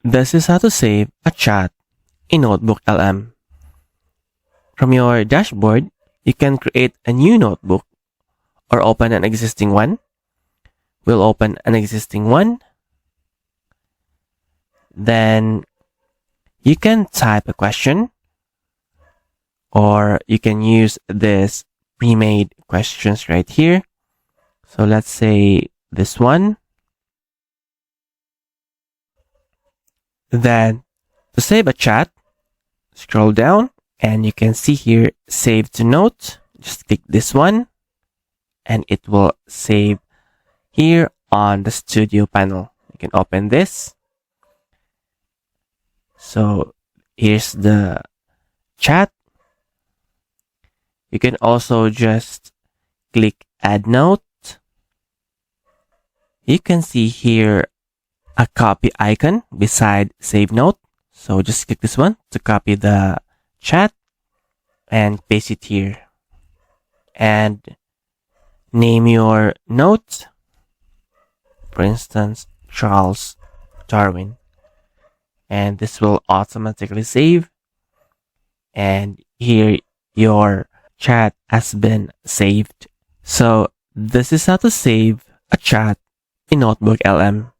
This is how to save a chat in NotebookLM. From your dashboard, you can create a new notebook or open an existing one. We'll open an existing one. Then you can type a question, or you can use this pre-made questions right here. So let's say this one. Then to save a chat, scroll down and you can see here, save to note. Just click this one and it will save here on the studio panel. You can open this. So here's the chat. You can also just click add note. You can see here a copy icon beside save note. So just click this one to copy the chat and paste it here. And name your note. For instance, Charles Darwin. And this will automatically save. And here your chat has been saved. So this is how to save a chat in NotebookLM.